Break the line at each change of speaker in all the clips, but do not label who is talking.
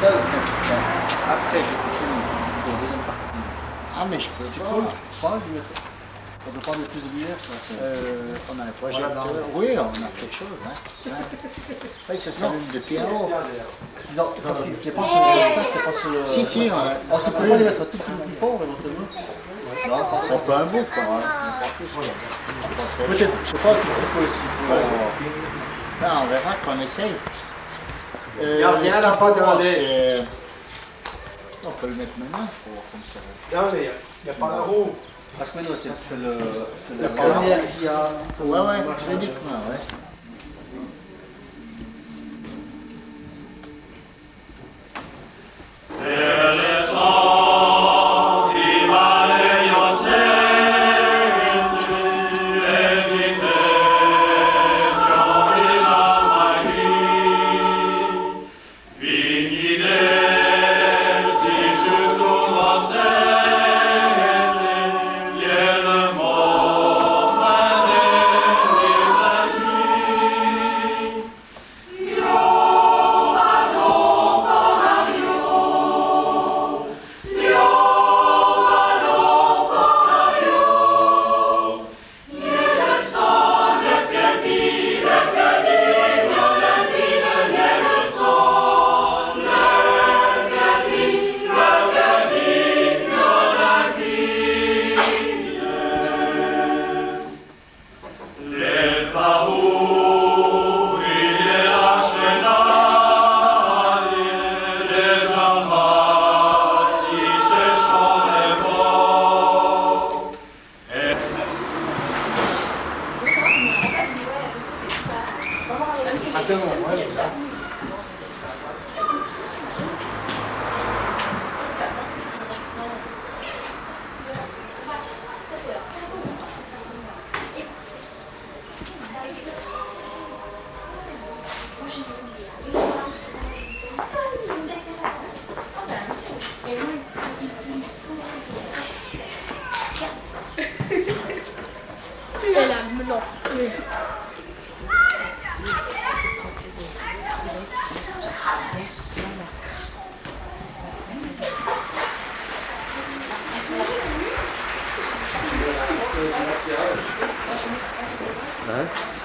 Après, j'étais fini pour la deuxième partie. Ah, mais je peux pas.
On peut pas mettre plus de lumière,
On a un projecteur. Oui, on a quelque chose. Hein. Oui, ça s'allume depuis en haut.
Non, parce qu'il n'est pas sur le pas sur le...
Si, si.
On peut pas les mettre un tout petit peu plus fort, éventuellement.
On peut un bout, quoi.
Peut-être, je sais pas, il faut essayer.
Non, on verra qu'on essaye.
Il n'y a rien à pas demander.
On peut le mettre maintenant pour voir comme ça.
Non, mais il n'y a pas la roue.
Parce que non, c'est le...
Il y a pas la roue. Ouais, uniquement, ouais.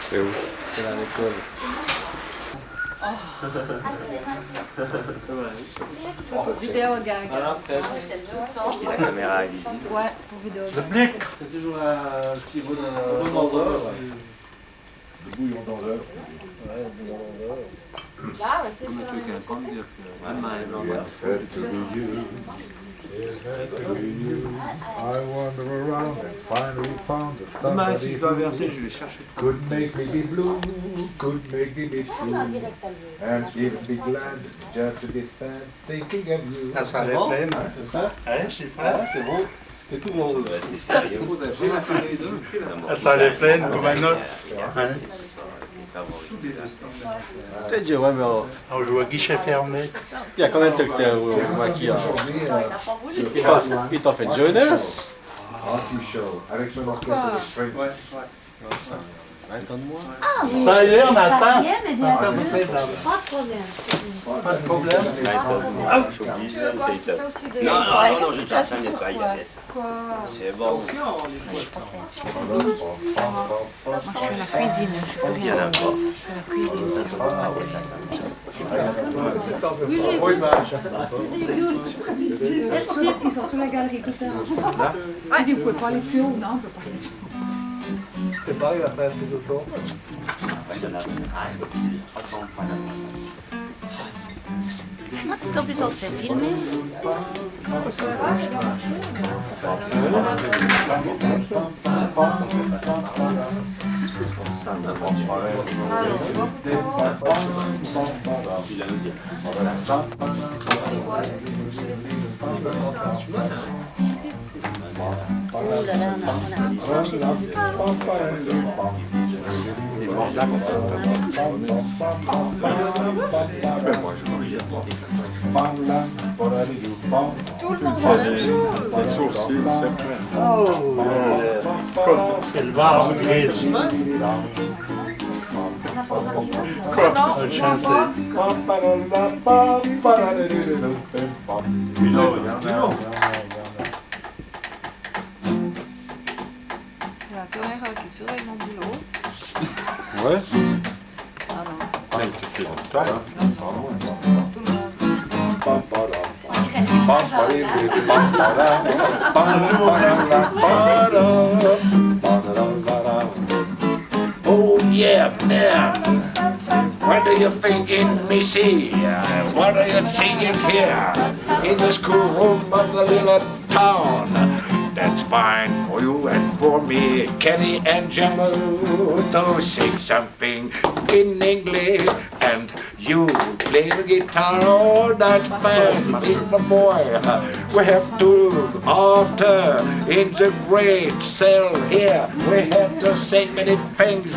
C'est où? C'est dans l'école.
Vidéo gag.
Voilà, presse.
La caméra est visible.
Ouais, pour vidéo
Le
gag.
blic.
C'est toujours un sirop dans l'heure. Le bouillon dans l'heure. Ouais, le bouillon dans l'heure.
Là, ouais, c'est sur
I wander around and finally found that
Demain, si
somebody
je dois
who
verser, je vais chercher.
could make me be blue, could make me be true, and give me glad just to be sad thinking of you.
La salle est pleine.
C'est ça?
Hein, je sais pas.
C'est bon. C'est tout rose.
La salle est pleine comme un autre.
T'as dit, ouais, mais
On joue à guichet fermé.
il y a combien de temps que t'es au maquillage? Il t'en fait une jeunesse.
Artie Show, avec son orchestre de string.
20 ans de moins.
Ah oui.
Ça y est, on
Ça
attend.
y est, mais bien
Attends,
sûr.
c'est ça.
Pas de problème.
Pas de problème.
J'oublie, là,
Quoi,
c'est
tu fais aussi des...
Non,
Ouais,
non, je suis en train de
sur
nettoyer
quoi?
la pièce.
Quoi?
C'est bon.
Moi, je suis à la cuisine, je suis plus
Il y en
rien.
a encore.
Je suis à la cuisine. Ils sont sur la galerie tout à l'heure. Ah, vous pouvez pas aller plus haut, non, on peut pas aller.
C'est pareil, la presse de l'auto.
Non, parce qu'en plus on se fait filmer. Oh là là, on a
Tout
le monde a la même chose.
C'est le bar grise.
On a C'est la caméra qui surveille mon boulot.
Ouais.
Ah non,
Ouais, tu fais longtemps, hein.
tout le monde.
Oh yeah, man. What do you think in me see? What are you seeing here? In the schoolroom of the little town. That's fine for you and for me, Kenny and Jamal, to sing something in English. And you play the guitar, oh, that's fine, little boy. We have to look after in the great cell here. We have to say many things.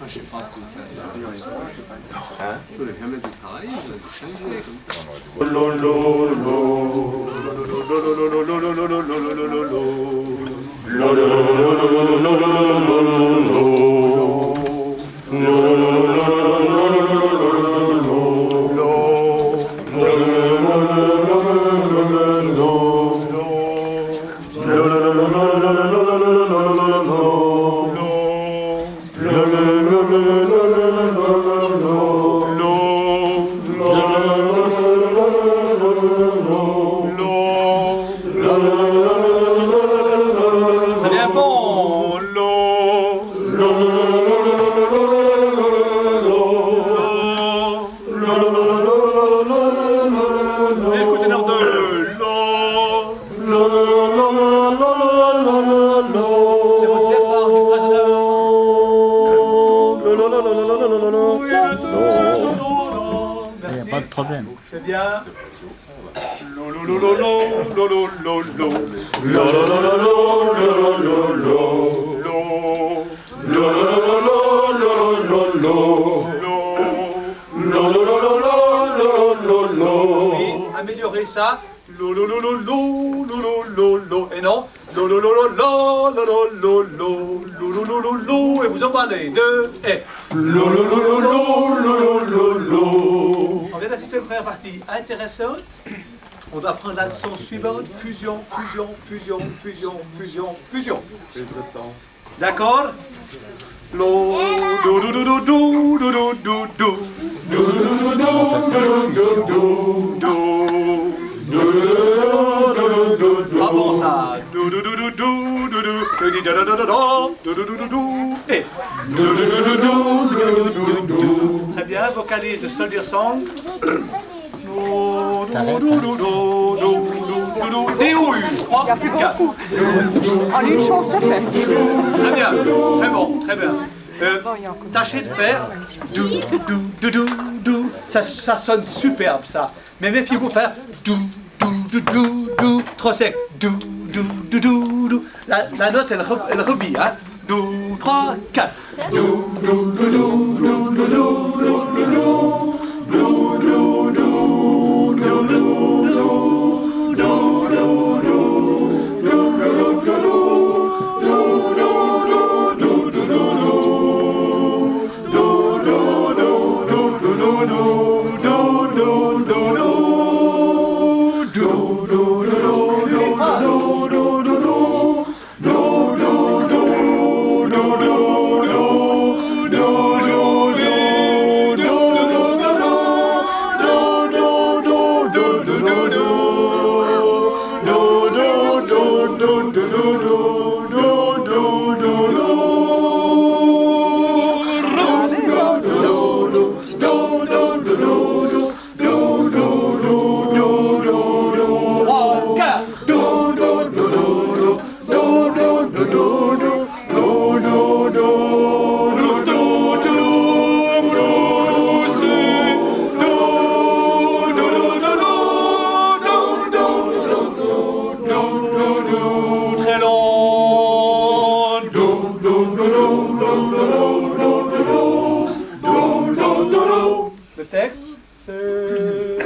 Je sais pas ce qu'on fait. Je vais jamais du travail, je vais changer
Ça vient bon. Écoutez l'air de c'est votre départ
Il n'y a pas de problème.
C'est bien. Oui, améliorer ça. Et non. Et vous emballez. 2 et. On vient d'assister à une première partie intéressante. On va prendre la leçon suivante. Fusion, fusion, fusion, fusion, fusion, fusion. D'accord? Pas bon ça. Et. Très bien, vocalise de Soldier Song. D-O-U, 3, 4.
En une chance, ça fait.
Très bien, très bon, très bien. Tâchez de faire dou, dou, dou, dou, dou. Ça sonne superbe ça. Mais méfiez-vous faire dou, dou, dou, dou, dou. Trop sec. Dou, dou, dou, dou, dou. La note elle rebille, hein. Dou, 3, 4. Dou, dou, dou, dou, dou, dou, dou, dou, dou. Dou, dou, dou, dou, dou, dou, dou, dou, Le texte, c'est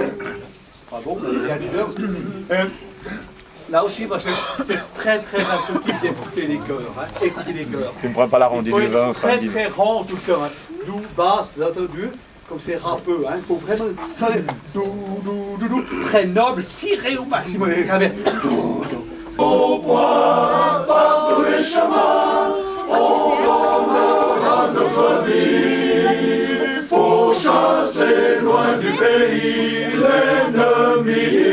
aussi, moi, c'est très très instructif d'écouter les chœurs. Hein. Écouter les chœurs.
Tu ne prends pas la rondine
Il
du
faut
vin,
être très très rond tout le temps. Hein. Doux, basse, bien entendu, comme c'est rappeux. Hein. Il faut vraiment sonner doux, très noble, tirer au maximum.
Au point, par tous les chemins, on donnera notre vie pour chasser loin du pays l'ennemi.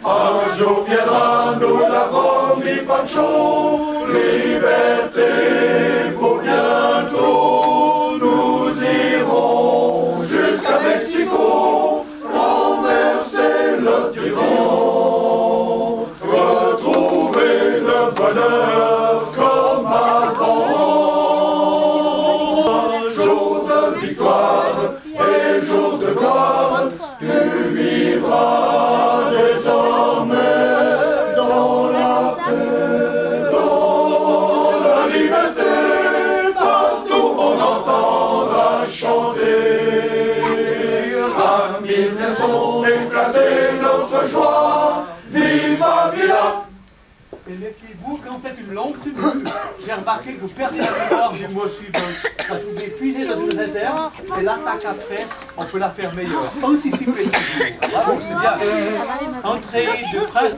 Un jour viendra, nous l'a promis Pancho, liberté pour bientôt. Nous irons jusqu'à Mexico, renverser le tyran, retrouver le bonheur comme avant. Un jour de victoire et jour de gloire, tu vivras désormais dans la paix, dans la liberté. Partout on entendra chanter à mille maisons éclater notre joie. Viva Villa!
Et méfiez-vous, quand vous faites une longue tribu, j'ai remarqué que vous perdez la mémoire du mois suivant. Parce que vous devez puiser dans une réserve, et l'attaque après, on peut la faire meilleure. Anticipez. Bravo, c'est bien. Entrée de phrase.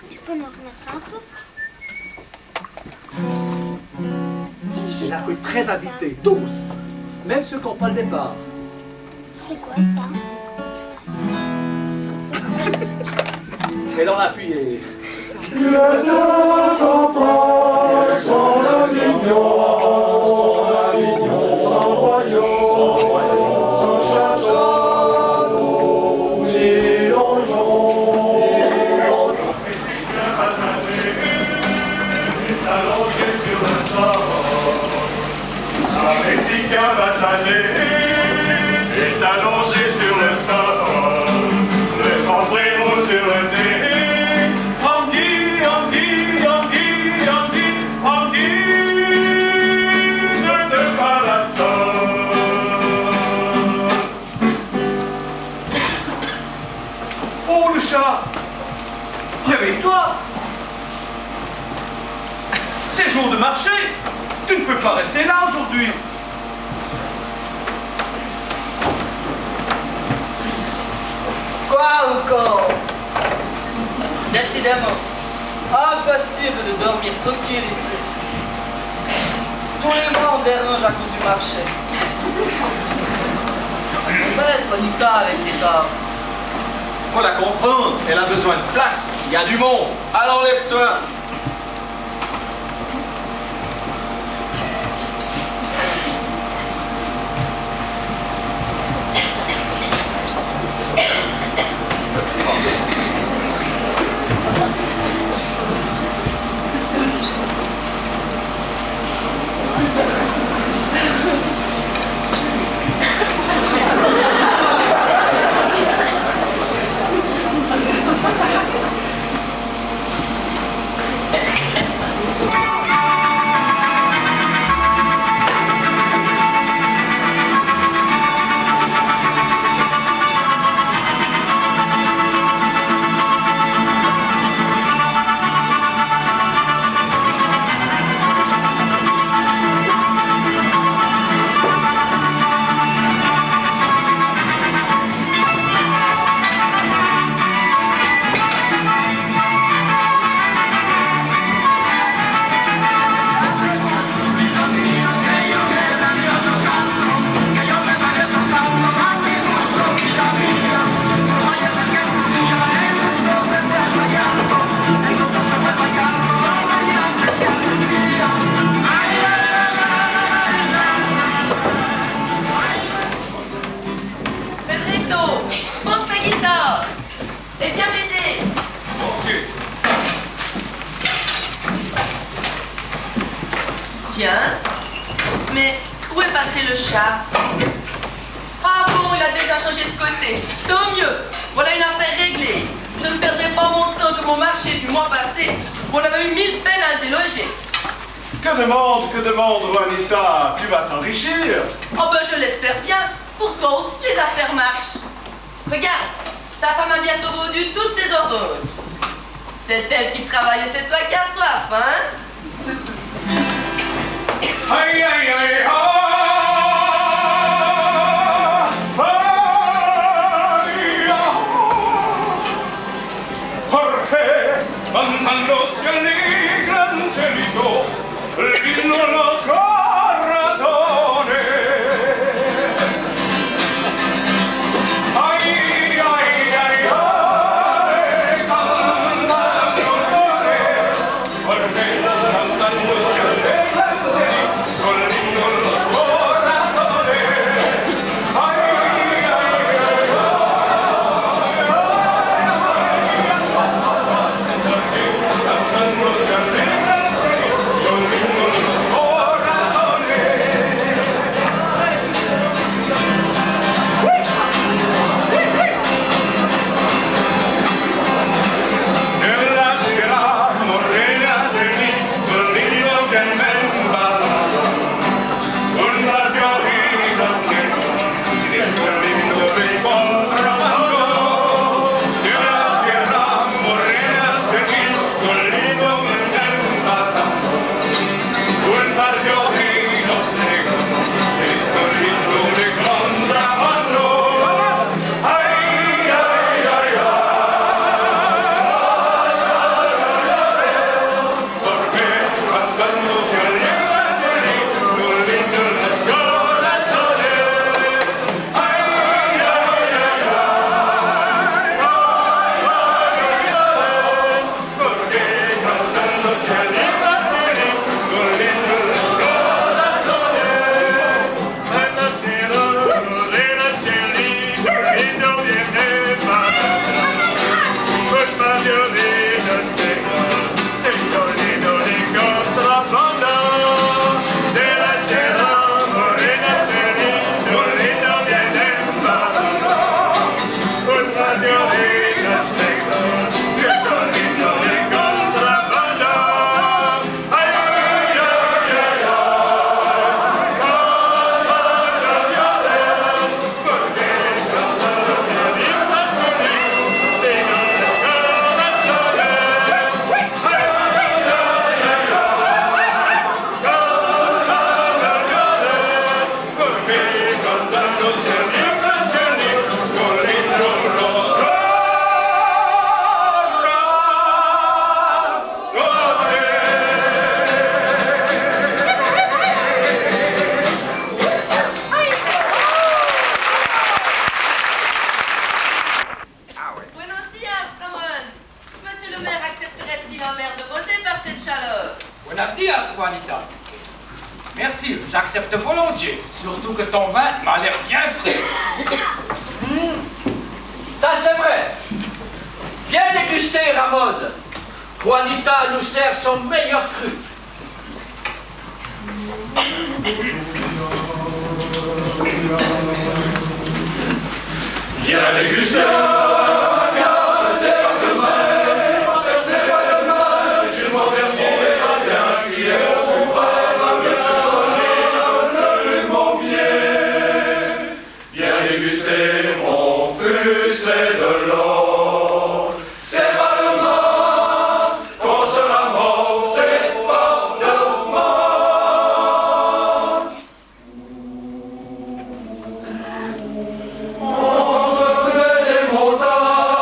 Tu peux nous remettre un peu?
C'est la rue très habitée, tous, même ceux qui n'ont pas le départ.
C'est quoi ça?
Et l'on appuyé.
Les deux campagnes sont l'Avignon, sans royaume, sans château, ni donjon. Allongé sur le sol, un Mexicain basané est allongé sur le sol, le sombrero sur le nez.
Oh le chat! Il y avait toi! C'est jour de marché! Tu ne peux pas rester là aujourd'hui!
Quoi encore? Décidément, impossible de dormir tranquille ici. Tous les mois on dérange à cause du marché. On peut être Nita avec ses armes.
Faut la comprendre, elle a besoin de place, il y a du monde. Alors lève-toi!
Tiens, mais où est passé le chat? Ah bon, il a déjà changé de côté. Tant mieux, voilà une affaire réglée. Je ne perdrai pas mon temps que mon marché du mois passé. On avait eu 1000 peines à le déloger.
Que demande, Juanita? Tu vas t'enrichir.
Oh ben je l'espère bien. Pour toi, les affaires marchent. Regarde, Ta femme a bientôt vendu toutes ses oranges. C'est elle qui travaille et c'est toi qui as soif, hein?
Aïe, aïe, aïe, Jorge, mandándose alegra Angelito, el vino en los corazones. Ay, ay, ay, ay, cantando Jorge, cantando se alegra Angelito, el vino en los corazones. Ay, ay, ay, Buenos días, Juanita. Merci, j'accepte volontiers. Surtout que ton vin m'a l'air bien frais.
Ça c'est vrai. Viens déguster, Ramos. Juanita nous sert son meilleur cru.
Viens déguster.
Montagne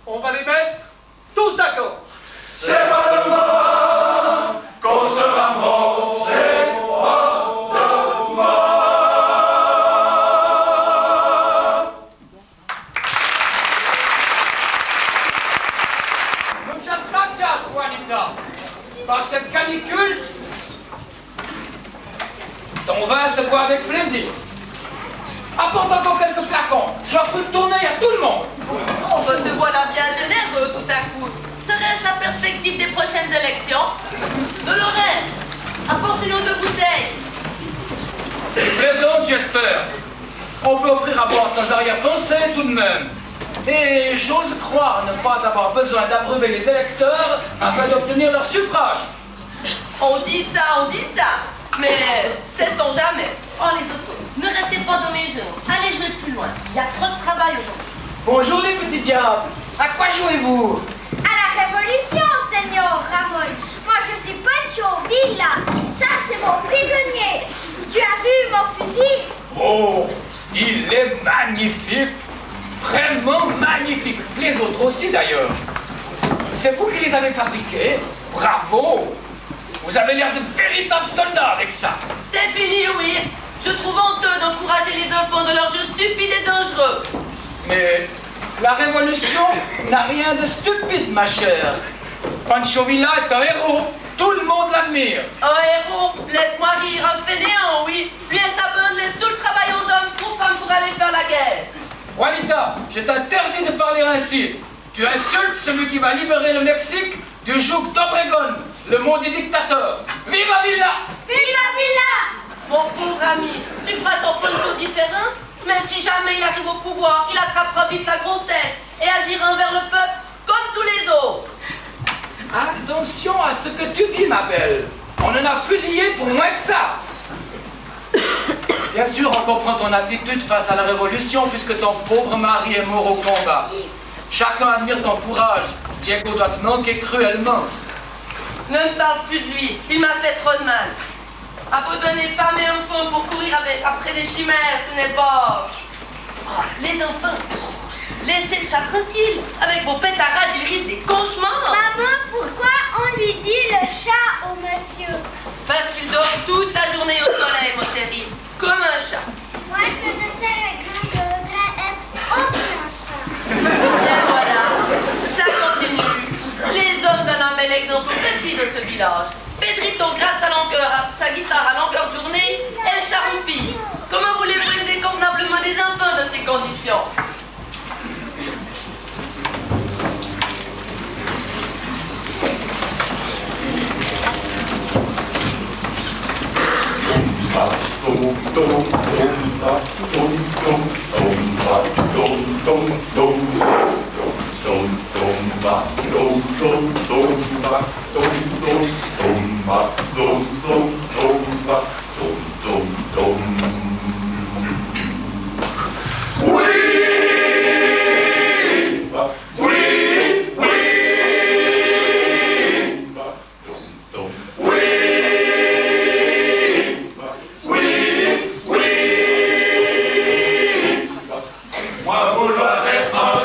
On va les mettre tous d'accord.
C'est pas demain qu'on sera mort, c'est pas demain.
Muchas gracias, Juanita. Par cette canicule, ton vin se boit avec plaisir. Apporte encore quelques flacons. J'en peux tourner à tout le monde.
On te voilà bien généreux tout à coup. Serait-ce la perspective des prochaines élections? Dolores, apporte-nous 2 bouteilles.
Plaisante, j'espère. On peut offrir à boire sans arrière-pensée tout de même. Et j'ose croire ne pas avoir besoin d'abreuver les électeurs afin d'obtenir leur suffrage.
On dit ça, mais sait-on jamais? Oh les autres, ne restez pas dans mes genoux. Allez jouer plus loin. Il y a trop de travail aujourd'hui.
Bonjour les petits diables. À quoi jouez-vous?
À la révolution, Seigneur Ramon. Moi, je suis Pancho Villa. Ça, c'est mon prisonnier. Tu as vu mon fusil?
Oh, il est magnifique. Vraiment magnifique. Les autres aussi d'ailleurs. C'est vous qui les avez fabriqués. Bravo. Vous avez l'air de véritables soldats avec ça.
C'est fini, oui. Je trouve honteux d'encourager les enfants de leurs jeux stupides et dangereux.
Mais la révolution n'a rien de stupide, ma chère. Pancho Villa est un héros. Tout le monde l'admire.
Un héros, laisse-moi rire, un fainéant, oui. Lui et sa bande laissent tout le travail aux hommes trop femmes pour aller faire la guerre.
Juanita, je t'interdis de parler ainsi. Tu insultes celui qui va libérer le Mexique du joug d'Obregon, le mot du dictateur. Viva Villa!
Viva Villa!
Mon pauvre ami, tu feras ton poncho différent, mais si jamais il arrive au pouvoir, il attrapera vite la grosse tête et agira envers le peuple comme tous les autres.
Attention à ce que tu dis, ma belle. On en a fusillé pour moins que ça. Bien sûr, on comprend ton attitude face à la révolution puisque ton pauvre mari est mort au combat. Chacun admire ton courage. Diego doit te manquer cruellement.
Ne me parle plus de lui, il m'a fait trop de mal. Abandonner femmes et enfants pour courir après des chimères, ce n'est pas... Oh, les enfants, laissez le chat tranquille. Avec vos pétarades, il risque des cauchemars.
Maman, pourquoi on lui dit le chat au monsieur?
Parce qu'il dort toute la journée au soleil, mon chéri, comme un chat.
Moi, je ne serais grand, je voudrais être aucun chat.
Et voilà, ça continue. Les hommes donnent un bel exemple petit de ce village. Pedrito gratte sa guitare à longueur de journée et charoupille. Comment voulez-vous élever convenablement des enfants dans ces conditions?
Moi vouloir être un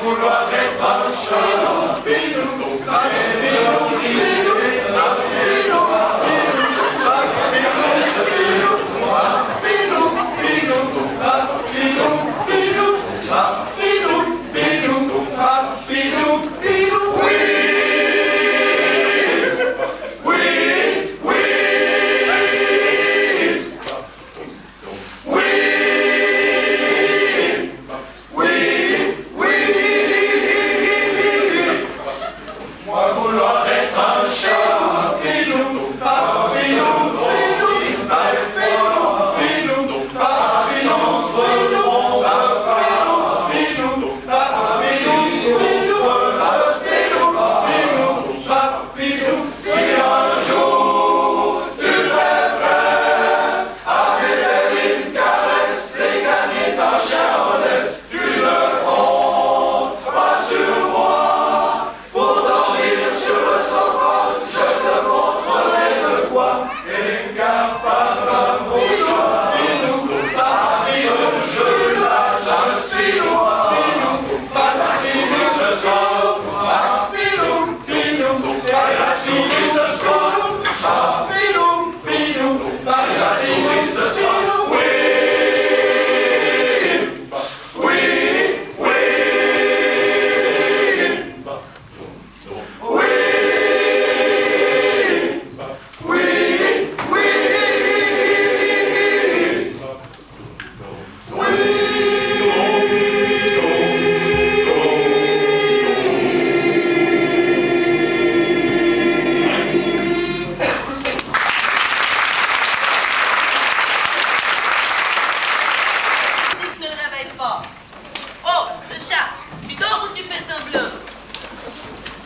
vouloir être un champignon.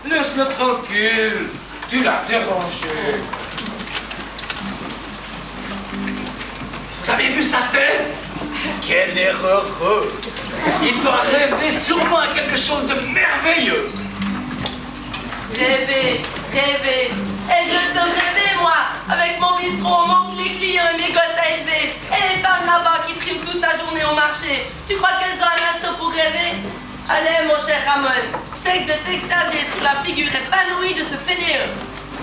Laisse-le tranquille. Tu l'as dérangé. Vous avez vu sa tête? Quelle erreur! Il doit rêver sûrement à quelque chose de merveilleux.
Rêver, rêver. Et je le donne rêver, moi, avec mon bistrot, les clients et mes gosses à élever, et les femmes là-bas qui triment toute la journée au marché. Tu crois qu'elles ont un instant pour rêver? Allez, mon cher Ramon, c'est de t'extasier sous la figure épanouie de ce fainéant.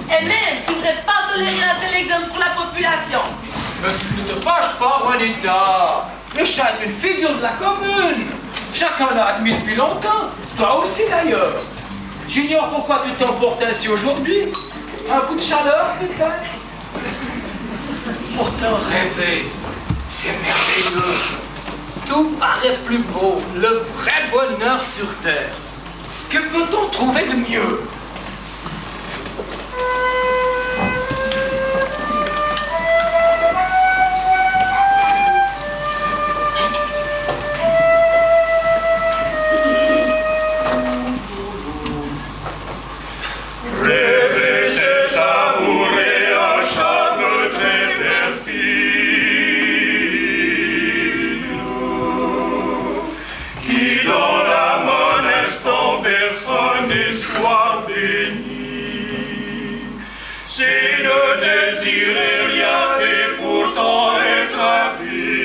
Et même, tu ne devrais pas tolérer un tel exemple pour la population.
Mais tu ne te fâches pas, Juanita. Le chat est une figure de la commune. Chacun l'a admis depuis longtemps. Toi aussi, d'ailleurs. J'ignore pourquoi tu t'emportes ainsi aujourd'hui. Un coup de chaleur, peut-être? Pourtant, rêver, c'est merveilleux. Tout paraît plus beau, le vrai bonheur sur terre. Que peut-on trouver de mieux?
Rêver, c'est savourer un charme très perfide, qui dans l'âme un instant berce un espoir béni. C'est ne désirer rien et pourtant être avide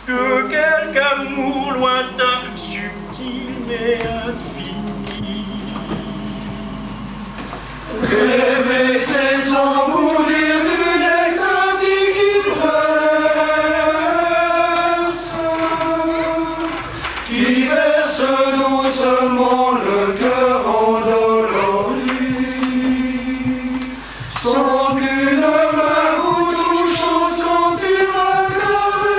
de quelque amour lointain, mais infini.
Rêver, c'est sans mourir d'une extasie qui presse, qui verse doucement le cœur endolori, sans qu'une main vous touche, sans une main caresse.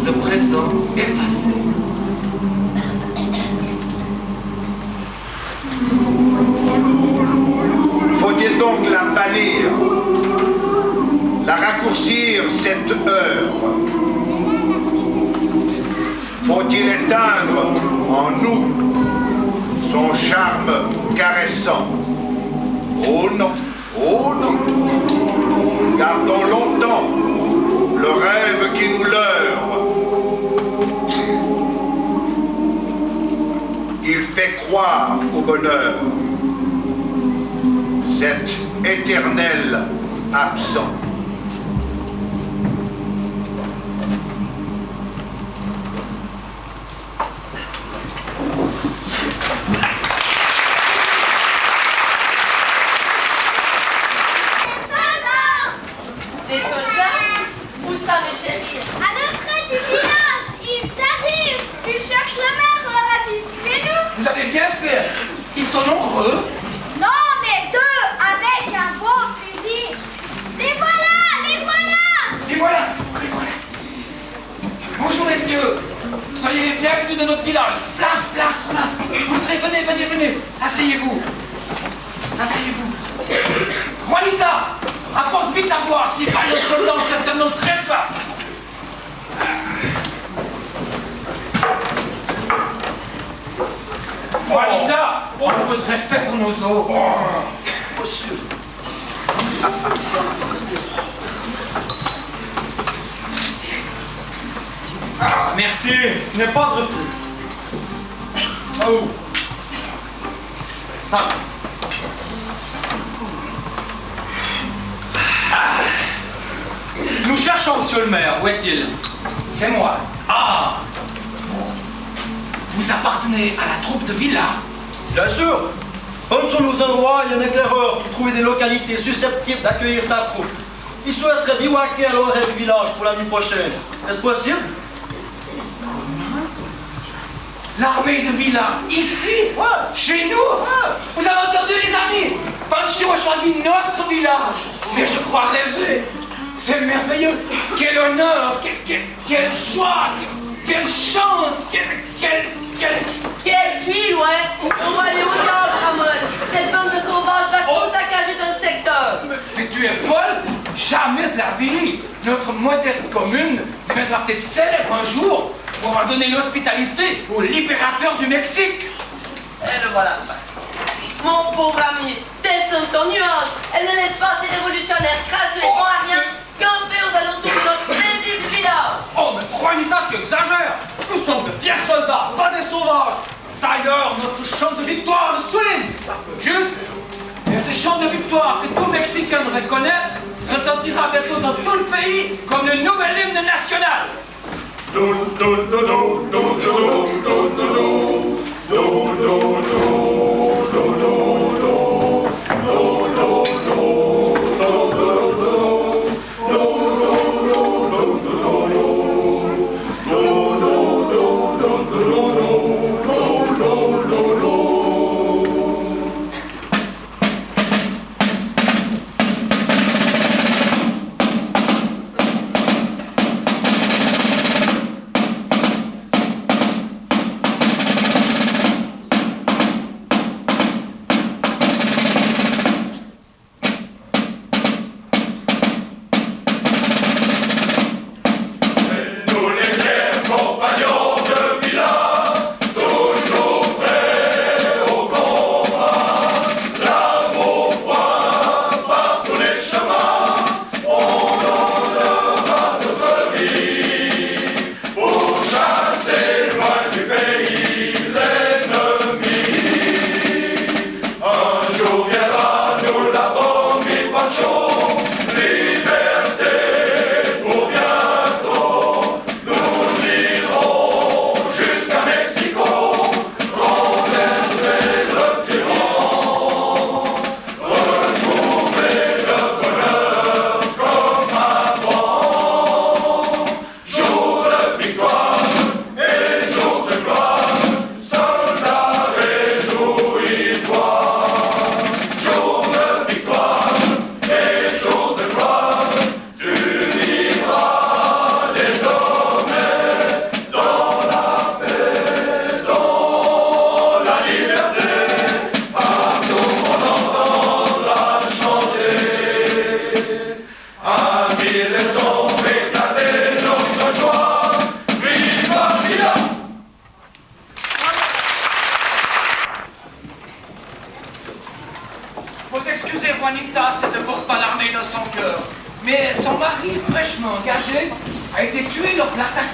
le présent effacé.
Faut-il donc la bannir, la raccourcir cette heure? Faut-il éteindre en nous son charme caressant? Oh non, oh non. Gardons longtemps le rêve qui nous leurre. Il fait croire au bonheur, cet éternel absent.
Des soldats? Où ça, mes chéris?
À l'entrée du village, ils arrivent. Ils cherchent le maire, on leur a dit, suivez-nous.
Vous avez bien fait. Ils sont nombreux.
Non, mais deux, avec un beau fusil. Les voilà, les voilà.
Et voilà, et voilà. Bonjour messieurs. Soyez les bienvenus de notre village. Place, place, place. Entrez, venez, venez, venez. Asseyez-vous. Asseyez-vous. Juanita, apporte vite à boire. Si pas nos soldats ont certainement très soif. Juanita, un peu de respect pour nos os. Monsieur.
Ah, merci, ce n'est pas de refus.
Oh.
Ça. Nous cherchons monsieur le maire, où est-il?
C'est moi. Ah. Vous appartenez à la troupe de Villa?
Bien sûr. Poncho nous envoie un éclaireur pour trouver des localités susceptibles d'accueillir sa troupe. Il souhaiterait bivouaquer à l'orée du village pour la nuit prochaine. Est-ce possible?
L'armée de Villa, ici? Chez nous? Vous avez entendu, les amis? Pancho a choisi notre village. Mais je crois rêver. C'est merveilleux. Quel honneur, quelle joie, quelle chance, quelle...
Quelle tuile, ouais! On va aller au diable, Ramon! Cette bande de sauvages va tout saccager dans le secteur!
Mais tu es folle? Jamais de la vie! Notre modeste commune deviendra peut-être célèbre un jour pour avoir donné l'hospitalité au libérateur du Mexique!
Et le voilà. Mon pauvre ami, descends ton nuage! Elle ne laisse pas ces révolutionnaires crasseux et bons à rien camper aux alentours de notre paisible village!
Oh, mais Juanita, tu exagères! Nous sommes de fiers soldats, pas des sauvages! D'ailleurs, notre chant de victoire le souligne!
Juste! Et ce chant de victoire que tout Mexicain devrait connaître retentira bientôt dans tout le pays comme le nouvel hymne national!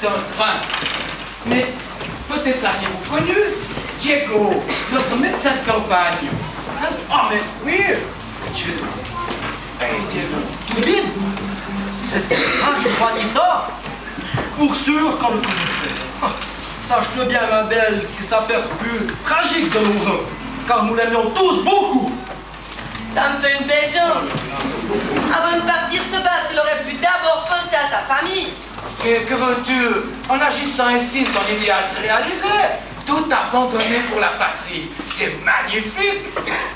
d'un train. Mais peut-être l'aviez-vous connu, Diego, notre médecin de campagne.
Ah, mais oui, Diego. Hey, Diego. Bim, c'était pas Juanita. Pour sûr qu'on le connaissait. Sache-le bien, ma belle, que sa perte fut tragique de nous, car nous l'aimions tous beaucoup.
Ça me fait une belle jambe. Avant de partir se battre, il aurait pu d'abord penser à sa famille.
Et que veux-tu? En agissant ainsi, son idéal se réalisait. Tout abandonné pour la patrie. C'est magnifique.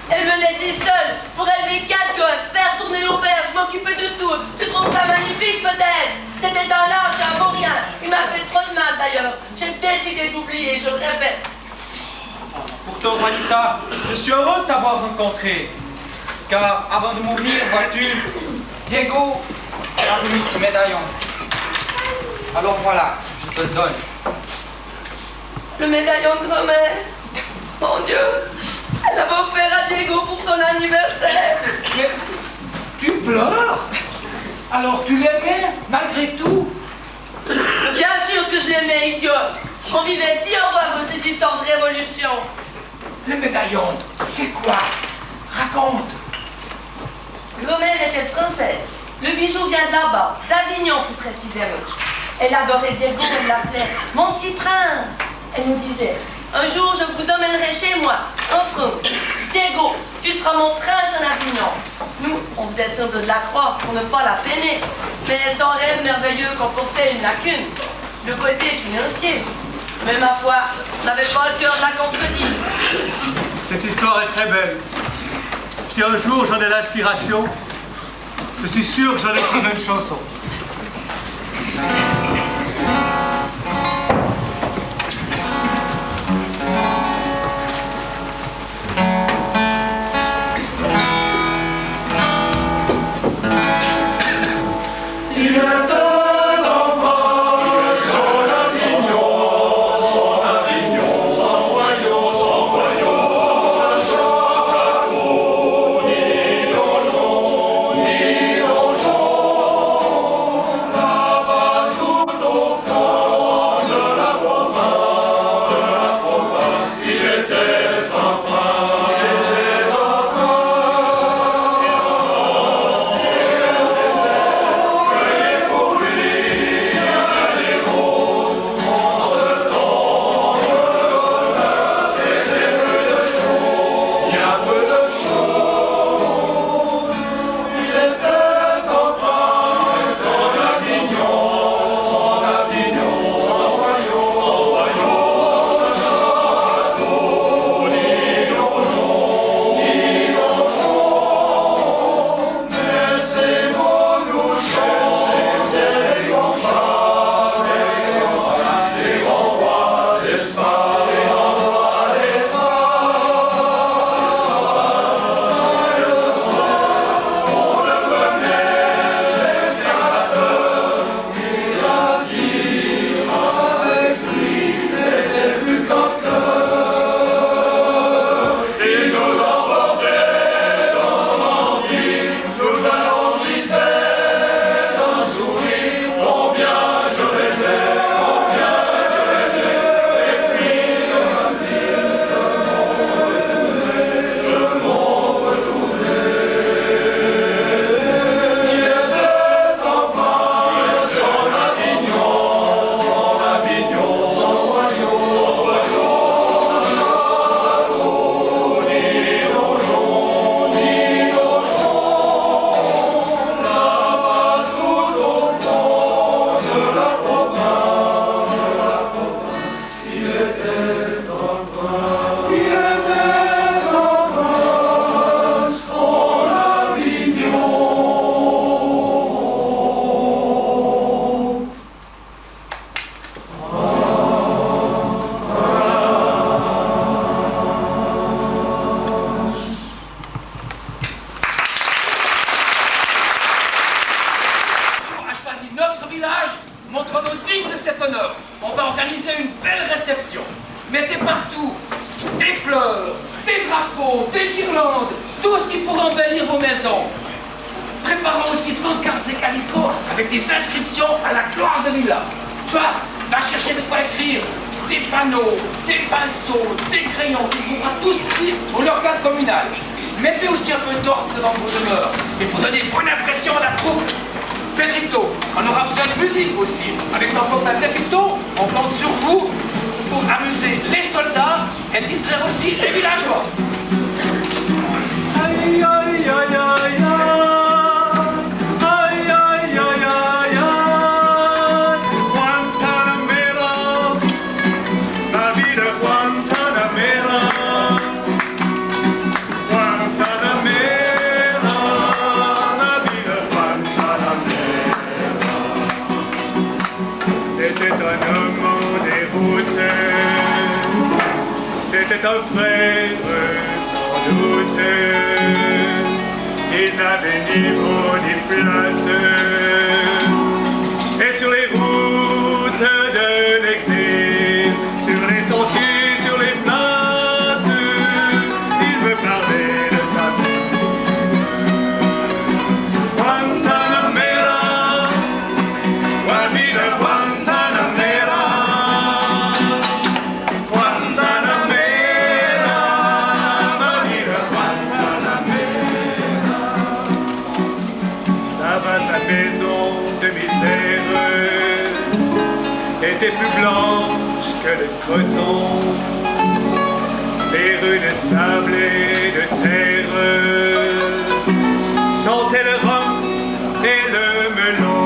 Elle me laissait seule pour élever 4 gosses, faire tourner l'auberge, m'occuper de tout. Tu trouves ça magnifique peut-être? C'était un lâche, un beau rien. Il m'a fait trop de mal d'ailleurs. J'ai décidé d'oublier, je le répète.
Pourtant, Juanita, je suis heureux de t'avoir rencontré. Car avant de mourir, vois-tu, Diego a remis ce médaillon. Alors voilà, je te le donne.
Le médaillon de grand-mère. Mon Dieu, elle l'avait offert à Diego pour son anniversaire.
Mais tu pleures? Alors tu l'aimais, malgré tout?
Bien sûr que je l'aimais, idiote. On vivait si heureux de cette histoire de révolution.
Le médaillon, c'est quoi? Raconte.
Grand-mère était française. Le bijou vient de là-bas, d'Avignon plus précisément. Elle adorait Diego, elle l'appelait mon petit prince. Elle nous disait, un jour je vous emmènerai chez moi, en France. Diego, tu seras mon prince en Avignon. Nous, on faisait semblant de la croire pour ne pas la peiner. Mais son rêve merveilleux comportait une lacune, le côté financier. Mais ma foi, on n'avait pas le cœur de la contredire.
Cette histoire est très belle. Si un jour j'en ai l'inspiration, je suis sûr que j'en ai une chanson.
Mettez partout des fleurs, des drapeaux, des guirlandes, tout ce qui pourrait embellir vos maisons. Préparons aussi pancartes et calicots avec des inscriptions à la gloire de Villa. Toi, panneaux, des pinceaux, des crayons, qui pourra tous ici au local communal. Mettez aussi un peu d'ordre dans vos demeures. Et pour donner bonne impression à la troupe, Pedrito, on aura besoin de musique aussi. Avec l'enfant de Pedrito, on compte sur vous pour amuser les soldats et distraire aussi les villageois.
Aïe, aïe, aïe, aïe, aïe, aïe, aïe, aïe, aïe, Guantanamera, la vie de Guantanamera, Guantanamera, la vie de Guantanamera. C'était un homme dérouté, c'était un frère sans doute. Ils n'avaient ni mots ni place. Et sur les routes de l'exil, sur les sentiers, sur les places, il me parlait de sa vie. Guantanamera, la vie de Guantanamera, Guantanamera, la vie de Guantanamera. Là-bas sa maison de misère était plus blanche que le coton. Les rues de sable et de terre sentaient le rhum et le melon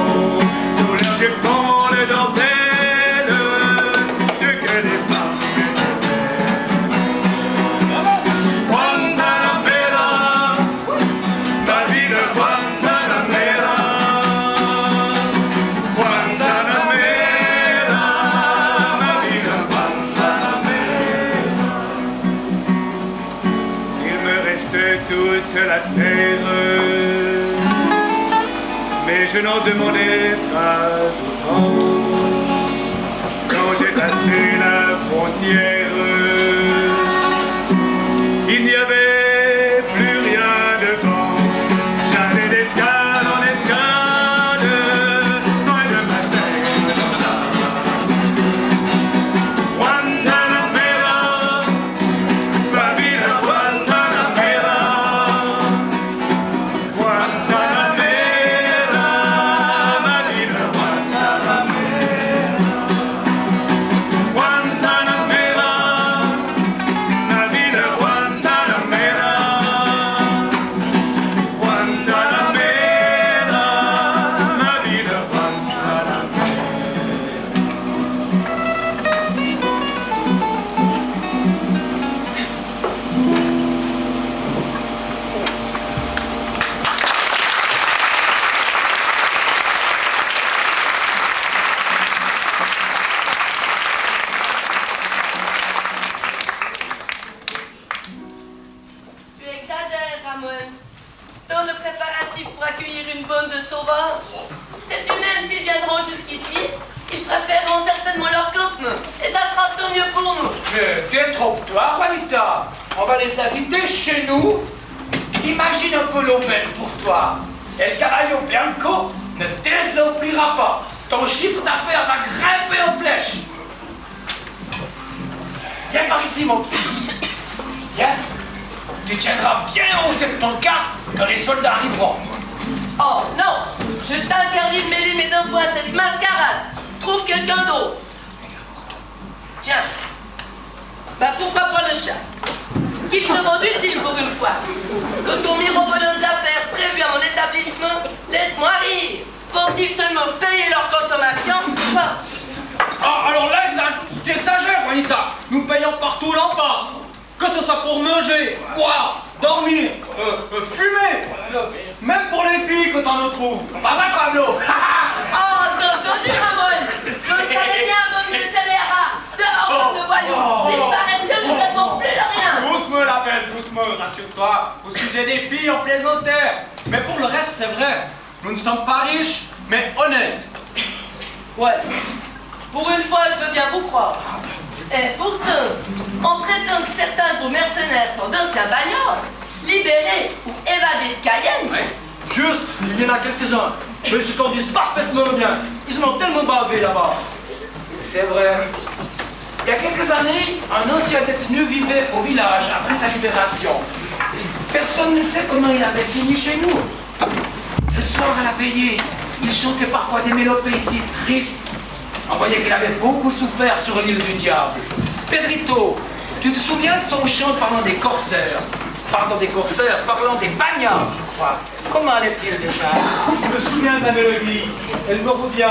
sous leurs jupons de dentelle de que des femmes Guantanamera, la vie de Guantanamera, Guantanamera, la vie de Guantanamera. Il me reste toute la terre, mais je n'en demandais pas autant. Quand j'ai passé la frontière, il n'y avait plus rien devant. J'allais d'escale en escale, loin de ma terre natale. Guantanamera, la ville de Guantanamera, Guantanamera, ma ville de Guantanamera, Guantanamera, la ville de Guantanamera, Guantanamera, la ville de Guantanamera.
Tu exagères, Ramon. Dans le préparatif pour accueillir une bande de sauvages, sais-tu même s'ils viendront jusqu'ici, ils préféreront certainement leur couple, et ça sera tant mieux pour nous.
Mais détrompe-toi, Juanita. On va les inviter chez nous. Imagine un peu l'aubaine pour toi. El Caballo Bianco ne désemplira pas. Ton chiffre d'affaires va grimper en flèche. Viens par ici, mon petit. Viens. Tu tiendras bien haut cette pancarte quand les soldats arriveront.
Oh non, je t'interdis de mêler mes enfants à cette mascarade. Trouve quelqu'un d'autre. Tiens. Bah pourquoi pas le chat? Qu'il se rende utile pour une fois. Quand on mirobolonne d'affaires prévues à mon établissement, laisse-moi rire. Faut-il seulement payer leur consommation?
Ah, alors là, tu exagères, Juanita. Nous payons partout où l'on passe. Que ce soit pour manger, boire, dormir, fumer. Même pour les filles quand on en trouve. Pas vrai, Pablo?
Oh, t'as entendu, Ramon? Je le savais bien avant que je te les rats. Dehors, de voyous. Disparaître, je ne réponds plus de rien.
Doucement, la belle, doucement, rassure-toi. Au sujet des filles, on plaisantait. Mais pour le reste, c'est vrai. Nous ne sommes pas riches, mais honnêtes.
Ouais. Pour une fois, je veux bien vous croire. Et pourtant, on prétend que certains de vos mercenaires sont d'anciens bagnards, libérés ou évadés de Cayenne.
Juste, il y en a quelques-uns. Mais ils se conduisent parfaitement bien. Ils en ont tellement bavé là-bas.
C'est vrai. Il y a quelques années, un ancien détenu vivait au village après sa libération. Personne ne sait comment il avait fini chez nous. Le soir à la veillée, il chantait parfois des mélopées si tristes. On voyait qu'il avait beaucoup souffert sur l'île du diable. Pedrito, tu te souviens de son chant parlant des corsaires? Pardon, des corsaires, parlant des bagnards, je crois. Comment allait-il déjà?
Je me souviens de la mélodie. Elle me revient.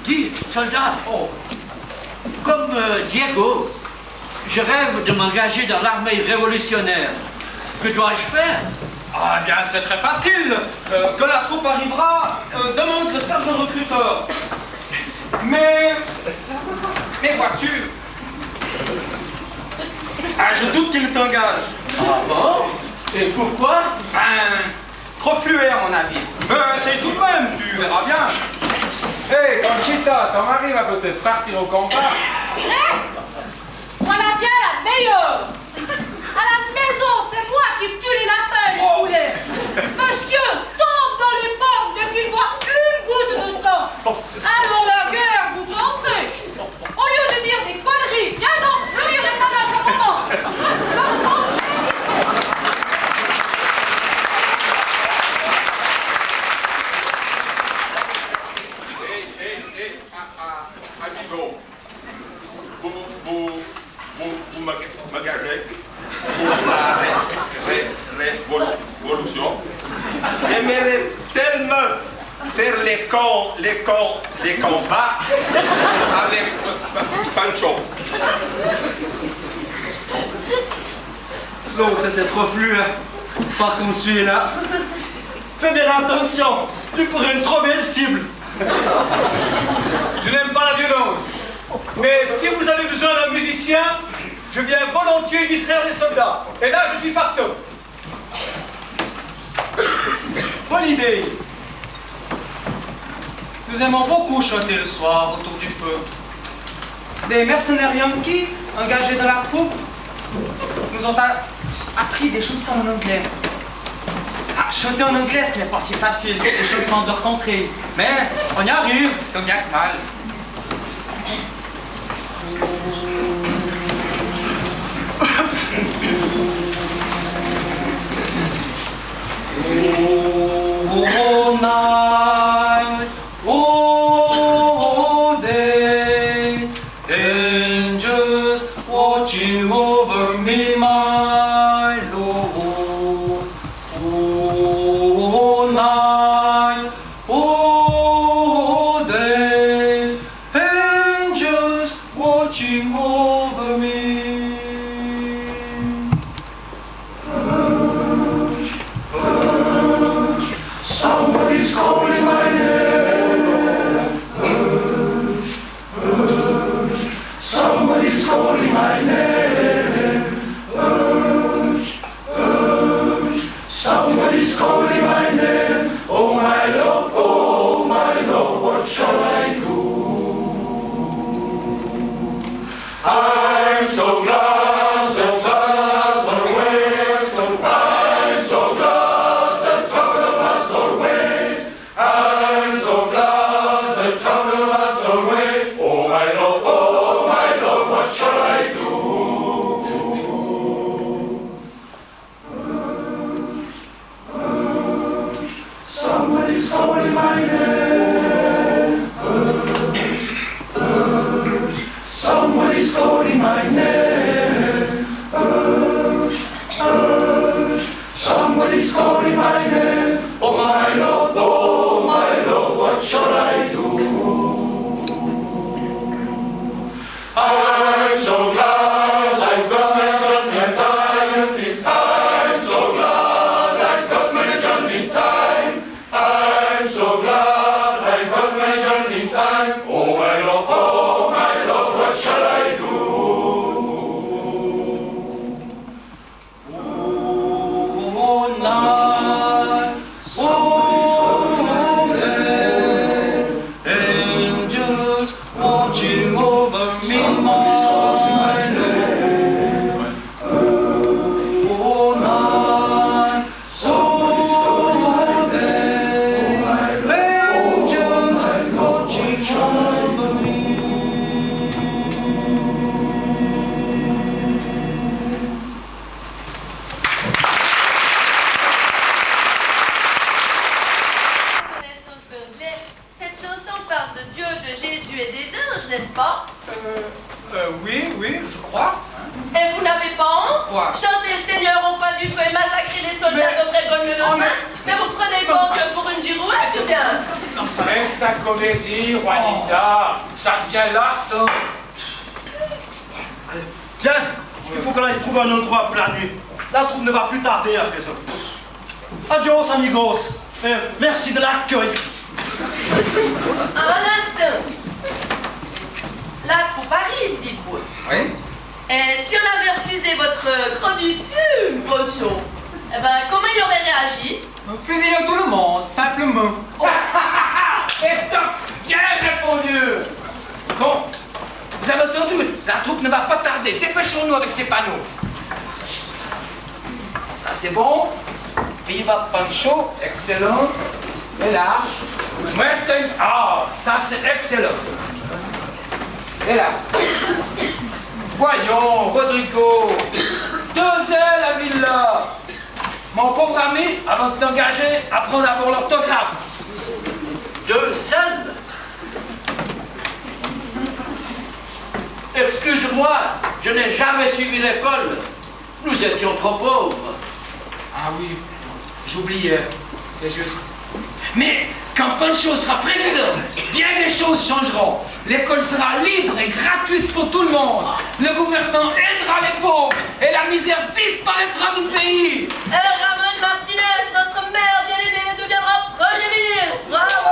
Dis, soldat, comme Diego, je rêve de m'engager dans l'armée révolutionnaire. Que dois-je faire?
Ah bien, c'est très facile. Quand la troupe arrivera, demande le sergent recruteur. Mais vois-tu, je doute qu'il t'engage.
Ah bon? Et pourquoi?
Trop fluet à mon avis. C'est tout de même, tu verras bien. Hé, Conchita, ton mari va peut-être partir au combat.
Voilà bien la meilleure. À la maison, c'est moi qui tue les lapins, les poulets. Monsieur tombe dans les pommes dès qu'il voit une goutte de sang. Alors la guerre, vous pensez? Au lieu de dire des conneries, viens donc nourrir les tanaches à moment.
Amigo, vous m'engagez pour la révolution. J'aimerais tellement faire les combats avec Pancho.
L'autre était trop fluet. Par contre, celui-là, fais bien attention, tu pourrais une trop belle cible.
Je n'aime pas la violence. Mais si vous avez besoin d'un musicien, je viens volontiers distraire les soldats. Et là, je suis partant. Bonne idée. Nous aimons beaucoup chanter le soir autour du feu. Des mercenaires yankees engagés dans la troupe nous ont appris des chansons en anglais. Chanter en anglais, ce n'est pas si facile, des chansons de leur contrée. Mais on y arrive, tant bien que mal. Oh night, oh day, angels watching over me, my Lord. Oh night, oh day, angels watching over me.
Somebody's calling my name. Somebody's calling my name. Somebody's calling my name. Oh my Lord, what shall I do? I'm so glad that time has wasted. I'm so glad that trouble has always. I'm so glad that trouble has always. Oh my Lord, what shall I do? Somebody's calling my name. Somebody's calling my name. Somebody's calling my name. Oh my Lord, what shall I do? I'm so glad I've got my gun in time. I'm so glad I've got my gun in time. I'm so glad I've got my gun in time. Oh my Lord, what shall I do?
Oh night, oh day, angels watching over me, my Lord. Oh night, oh day, angels watching over me.
Connaissance d'anglais, cette chanson parle de Dieu, de Jésus et des anges, n'est-ce pas?
Oui, je crois.
Et vous n'avez pas honte?
Quoi?
Chanter le Seigneur au coin du feu et massacrer les soldats de Brégon le lendemain? Mais vous prenez bon Dieu pour une girouette ou bien?
Cesse ta comédie, Juanita. Ça devient lassant.
Viens, il faut qu'on aille trouver un endroit pour la nuit. La troupe ne va plus tarder à présent. Adios, amigos. Merci de l'accueil.
Un instant. La troupe arrive, dites-vous.
Oui.
Et si on avait refusé votre grand du Sud, Poncho, eh ben, comment il aurait réagi?
Fusillons tout le monde, simplement.
Et top, bien répondu. Bon, vous avez entendu, la troupe ne va pas tarder. Dépêchons-nous avec ces panneaux. Ça c'est bon. Viva Pancho, excellent. Et là, Muerten. Ah, ça c'est excellent. Et là. Voyons, Rodrigo. 2 ailes à Villa. Mon pauvre ami, avant de t'engager, apprends d'abord l'orthographe.
2 ailes. Excuse-moi, je n'ai jamais suivi l'école. Nous étions trop pauvres.
Ah oui, j'oubliais, c'est juste. Mais quand Pancho sera président, bien des choses changeront. L'école sera libre et gratuite pour tout le monde. Le gouvernement aidera les pauvres et la misère disparaîtra du pays.
Et Ramon Martinez, notre maire bien-aimé, deviendra Premier ministre. Bravo!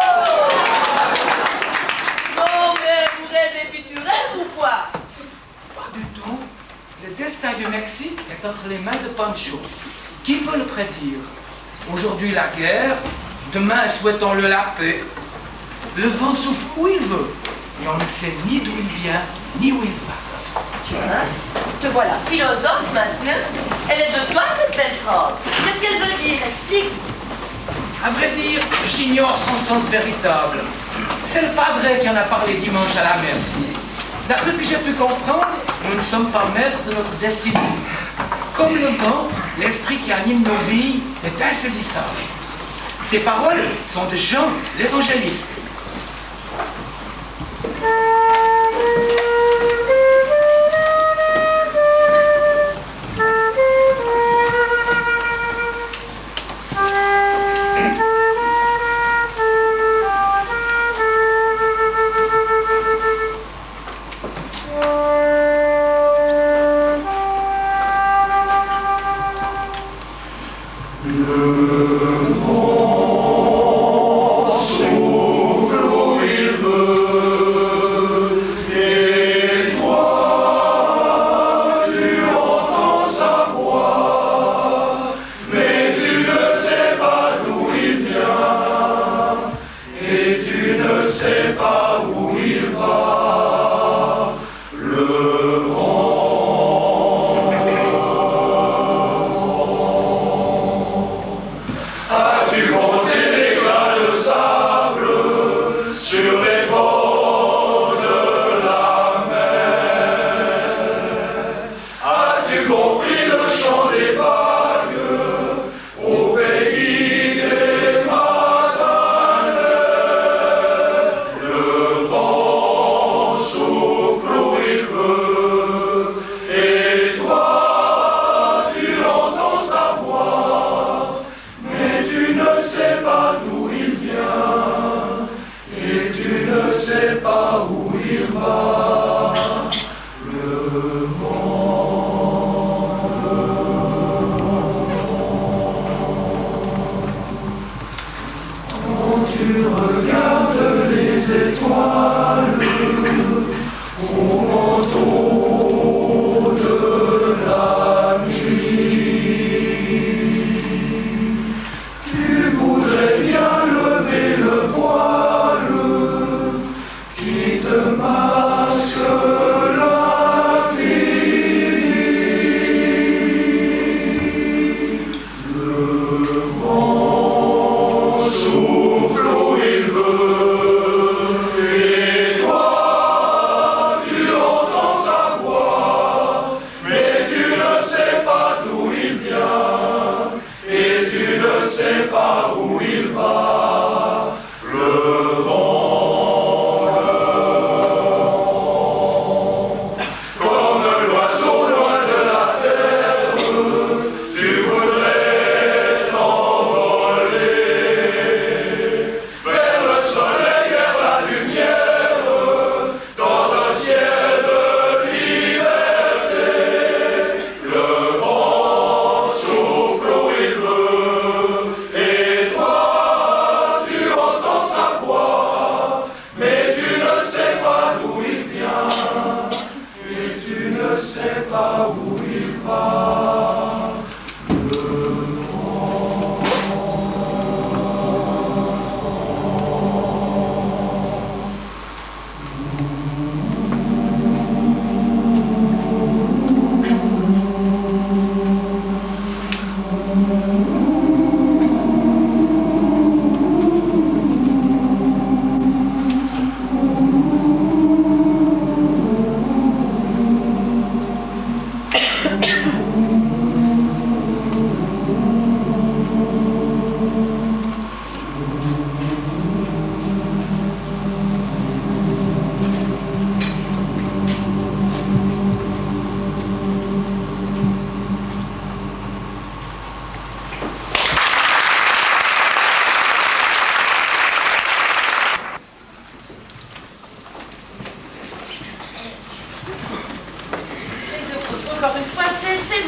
Non, mais vous rêvez pittoresque ou quoi?
Pas du tout. Le destin du Mexique est entre les mains de Pancho. Qui peut le prédire? Aujourd'hui la guerre, demain souhaitons-le la paix. Le vent souffle où il veut, et on ne sait ni d'où il vient, ni où il va.
Tiens, te voilà philosophe maintenant. Elle est de toi cette belle phrase. Qu'est-ce qu'elle veut dire? Explique.
À vrai dire, j'ignore son sens véritable. C'est le padre qui en a parlé dimanche à la messe. D'après ce que j'ai pu comprendre, nous ne sommes pas maîtres de notre destinée. Comme le vent, l'esprit qui anime nos vies est insaisissable. Ces paroles sont de Jean l'évangéliste.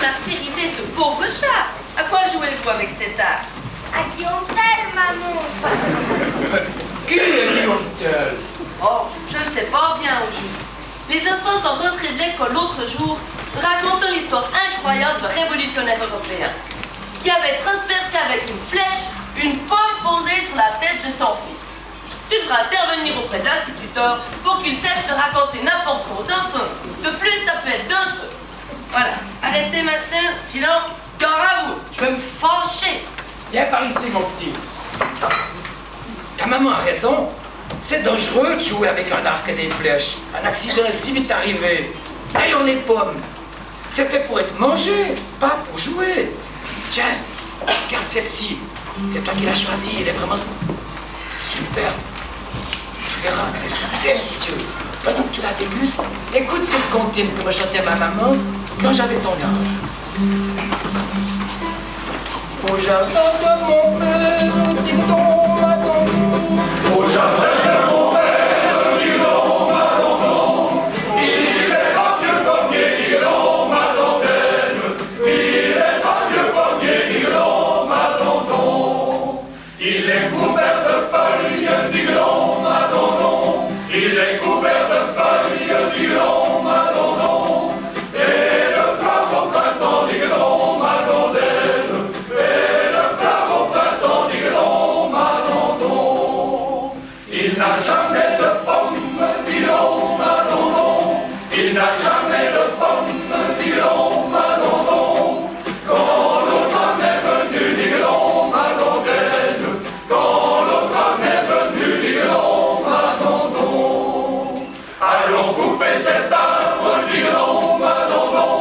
martyriser ce pauvre chat. À quoi jouez-vous avec cet arc?
À Guillaume Tell, maman.
Qui est Guillaume Tell?
Oh, je ne sais pas bien au juste. Les enfants sont rentrés de l'école l'autre jour, racontant l'histoire incroyable de révolutionnaire européen qui avait transpercé avec une flèche une pomme posée sur la tête de son fils. Tu devras intervenir auprès de l'instituteur pour qu'il cesse de raconter n'importe quoi aux enfants. De plus, ça peut être dangereux. Voilà, arrêtez maintenant, sinon, gare à vous, je vais me fâcher.
Viens par ici, mon petit. Ta maman a raison. C'est dangereux de jouer avec un arc et des flèches. Un accident est si vite arrivé. D'ailleurs, les pommes, c'est fait pour être mangé, pas pour jouer. Tiens, regarde celle-ci. C'est toi qui l'as choisie, elle est vraiment super. Tu verras, elles sont délicieuses. Pendant que tu la dégustes, écoute cette comptine que me chantait ma maman quand j'avais ton âge. Au jardin de mon père, ding-dong, ma-dong. Au jardin de mon père, ding-dong, ma-dong. Il est un vieux pommier, ding-dong, ma-dong-dong. Il est un vieux pommier, ding-dong, ma-dong-dong. Il est couvert de feuilles, ding-dong, ma-dong-dong. Il est couvert de feuilles, ding-dong, ma-dong-dong. Et de fleurs au printemps, ding-dong, ma-dong-dong. Il n'a jamais de pomme, dis-donc, ma-non-non. Il n'a jamais de pomme, dis-donc, ma-non-non. Quand l'automne est venu, dis-donc, ma-non-non. Quand l'automne est venu, dis-donc, ma-non-non. Allons couper cet arbre, dis-donc, ma-non-non.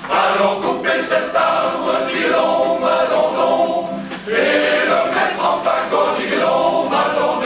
Allons couper cet arbre, dis-donc, ma-non-non. Et le mettre en fagot, dis-donc, ma-non-non.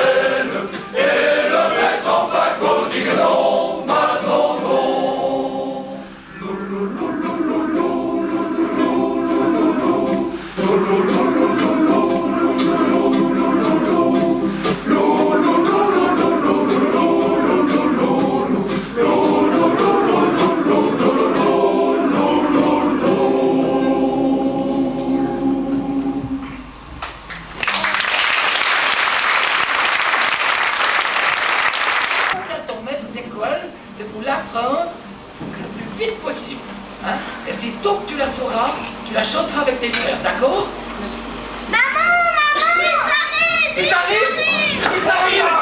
Sitôt que tu la sauras, tu la chanteras avec tes frères, d'accord?
Maman!
Ils arrivent! Ils arrivent!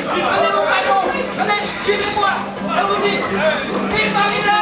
Prenez vos ballons! Venez, suivez-moi! Allons-y! Vive Marilla!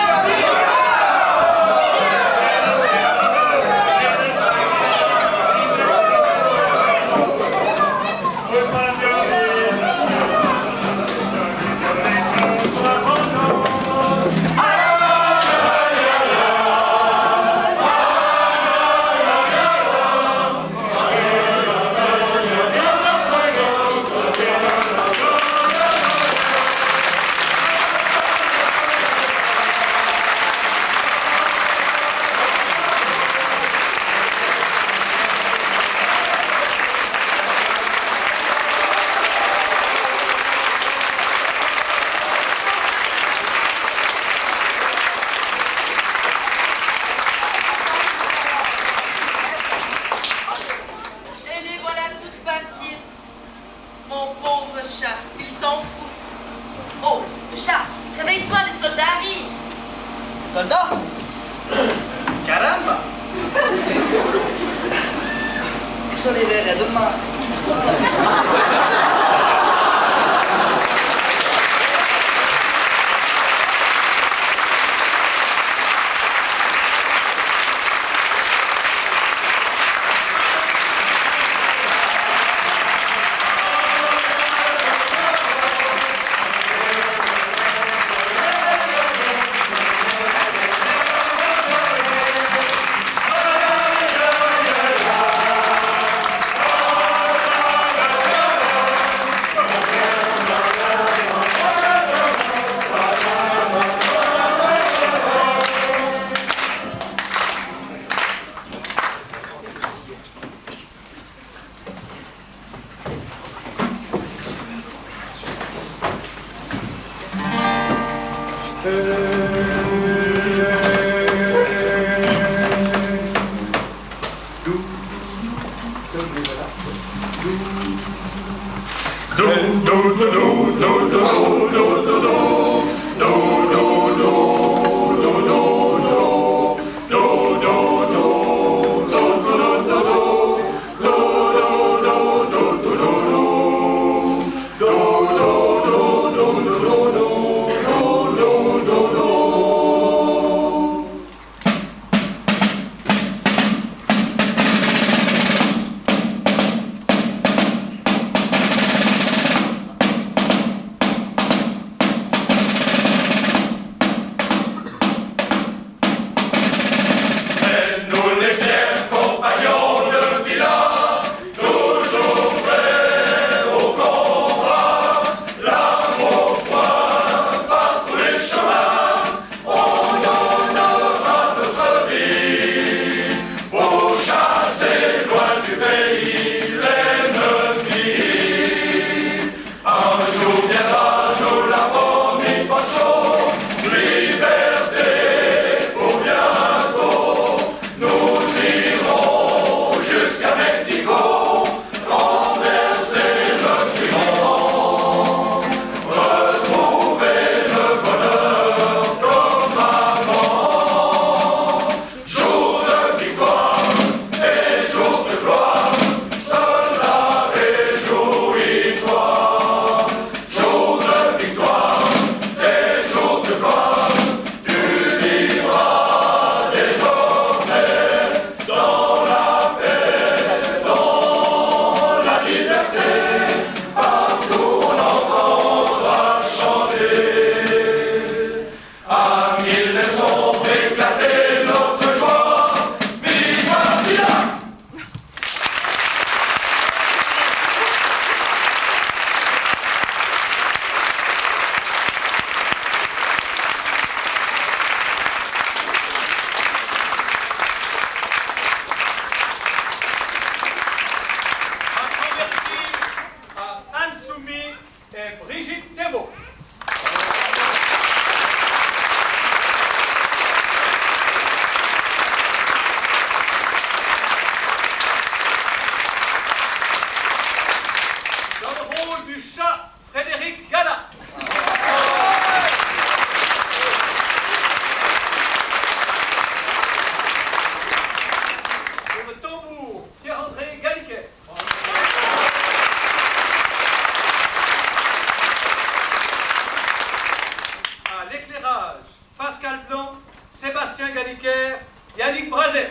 Yannick Brazet.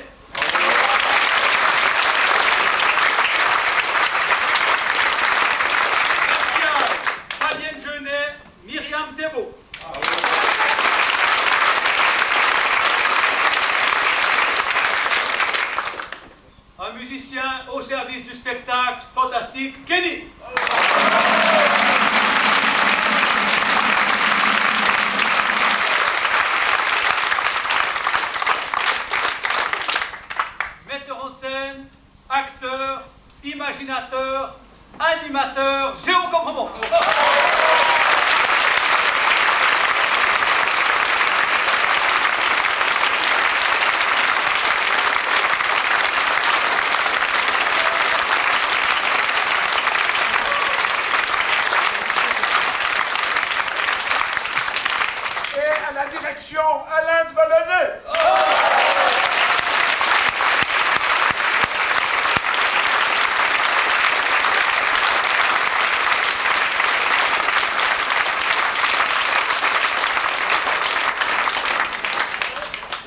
Fabienne Genet, Myriam Thébault. Un musicien au service du spectacle fantastique, Kenny. Metteur en scène, acteur, imaginateur, animateur, Géo Cambremont.
Et à la direction, Alain de Vallonneux.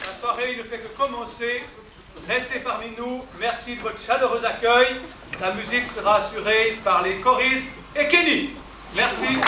La soirée ne fait que commencer. Restez parmi nous. Merci de votre chaleureux accueil. La musique sera assurée par les choristes et Kenny. Merci.